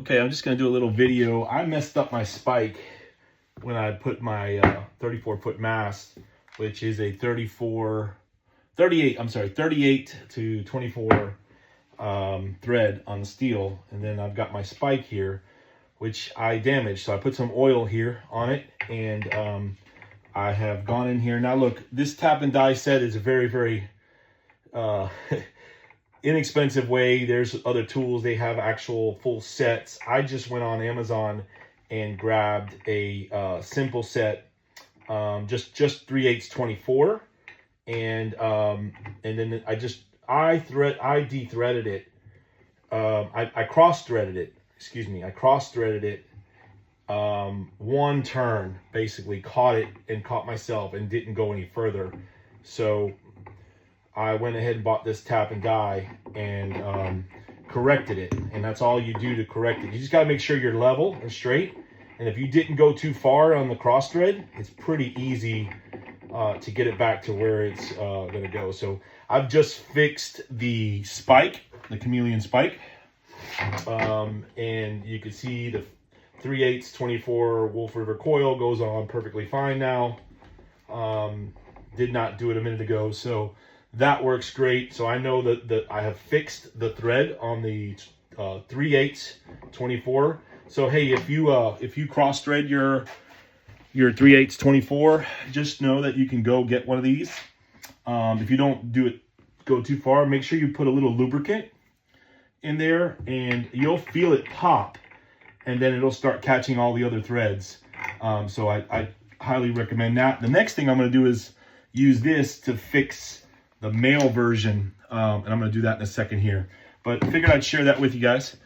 Okay, I'm just going to do a little video. I messed up my spike when I put my 34-foot mast, which is a 38 to 24 thread on steel. And then I've got my spike here, which I damaged. So I put some oil here on it, and I have gone in here. Now look, this tap and die set is a very, very inexpensive way. There's other tools, they have actual full sets. I just went on Amazon and grabbed a simple set, just 3/8 24, and then I de-threaded it. I cross-threaded it. Excuse me, I cross-threaded it one turn, basically caught it and caught myself and didn't go any further. So I went ahead and bought this tap and die and corrected it. And that's all you do to correct it. You just got to make sure you're level and straight. And if you didn't go too far on the cross thread, it's pretty easy to get it back to where it's going to go. So I've just fixed the spike, the Chameleon spike. And you can see the 3/8 24 Wolf River coil goes on perfectly fine now. Did not do it a minute ago, so that works great. So I know that I have fixed the thread on the 3/8 24. So hey, if you cross thread your 3/8 24, just know that you can go get one of these. If you don't go too far, make sure you put a little lubricant in there, and you'll feel it pop, and then it'll start catching all the other threads. So I highly recommend that. The next thing I'm going to do is use this to fix the male version, and I'm going to do that in a second here. But I figured I'd share that with you guys.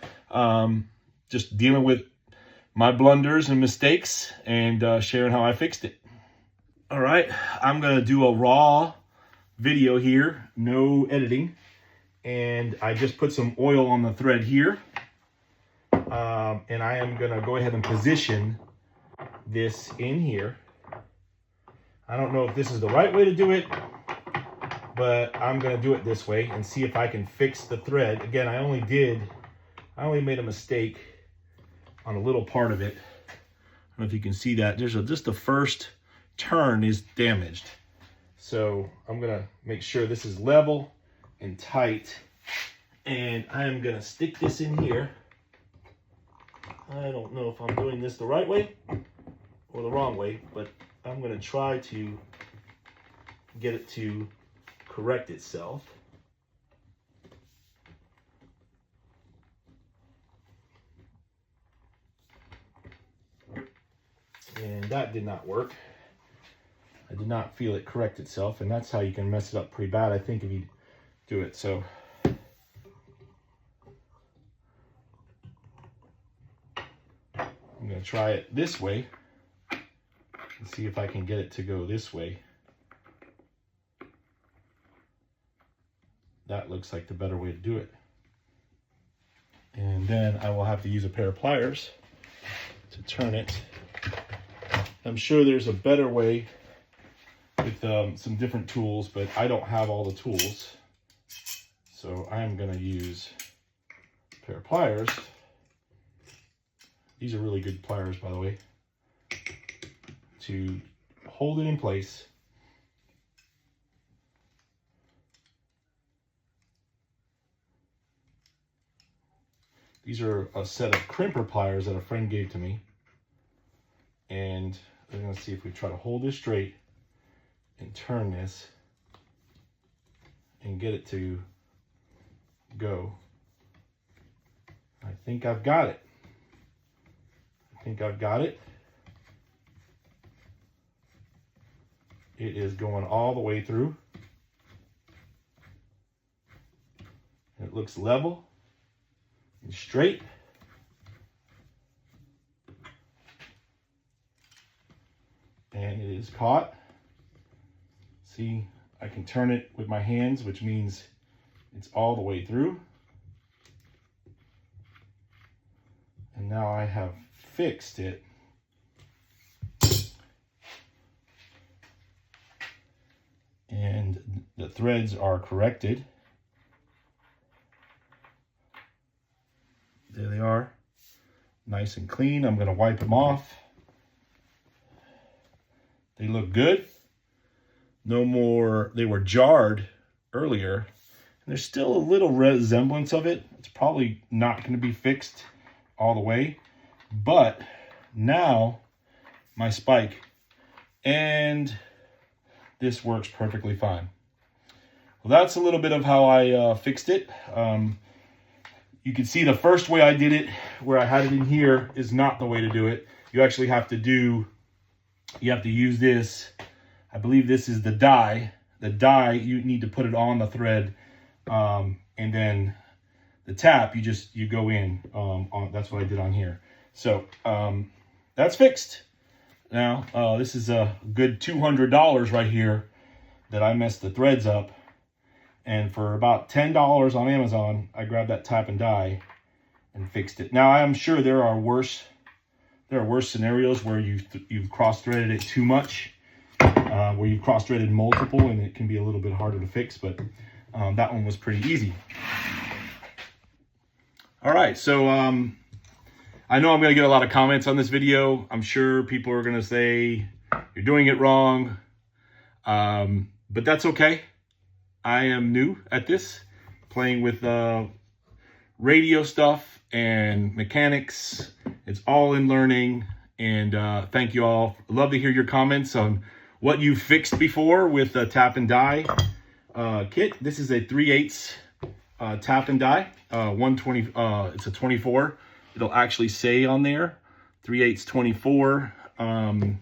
Just dealing with my blunders and mistakes, and sharing how I fixed it. All right, I'm going to do a raw video here, no editing. And I just put some oil on the thread here. And I am going to go ahead and position this in here. I don't know if this is the right way to do it, but I'm going to do it this way and see if I can fix the thread. Again, I only made a mistake on a little part of it. I don't know if you can see that. Just the first turn is damaged. So I'm going to make sure this is level and tight, and I am going to stick this in here. I don't know if I'm doing this the right way or the wrong way, but I'm going to try to get it to correct itself. And that did not work. I did not feel it correct itself, and that's how you can mess it up pretty bad, I think, if you do it. So I'm going to try it this way and see if I can get it to go this way. That looks like the better way to do it. And then I will have to use a pair of pliers to turn it. I'm sure there's a better way with some different tools, but I don't have all the tools. So I'm going to use a pair of pliers. These are really good pliers, by the way, to hold it in place. These are a set of crimper pliers that a friend gave to me. And I'm going to see if we try to hold this straight and turn this and get it to go. I think I've got it. It is going all the way through. It looks level and straight. And it is caught. See, I can turn it with my hands, which means it's all the way through. And now I have fixed it. And the threads are corrected. There they are. nice and clean. I'm going to wipe them off. They look good. No more, they were jarred earlier. And there's still a little resemblance of it. It's probably not going to be fixed all the way. But now my spike and this works perfectly fine. Well, that's a little bit of how I fixed it. You can see the first way I did it, where I had it in here, is not the way to do it. You actually have to use this. I believe this is the die. The die, you need to put it on the thread. And then the tap, you go in. That's what I did on here. So that's fixed. Now, this is a good $200 right here that I messed the threads up. And for about $10 on Amazon, I grabbed that tap and die and fixed it. Now, I'm sure there are worse scenarios where you've cross-threaded it too much, where you've cross-threaded multiple, and it can be a little bit harder to fix, but that one was pretty easy. All right, so I know I'm going to get a lot of comments on this video. I'm sure people are going to say, you're doing it wrong, but that's okay. I am new at this, playing with radio stuff and mechanics. It's all in learning, and thank you all. Love to hear your comments on what you fixed before with the tap and die kit. This is a 3/8 tap and die, 120. It's a 24. It'll actually say on there 3/8 24, and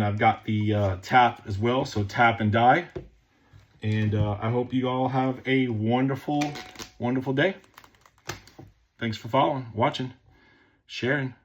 I've got the tap as well. So tap and die. And I hope you all have a wonderful, wonderful day. Thanks for following, watching, sharing.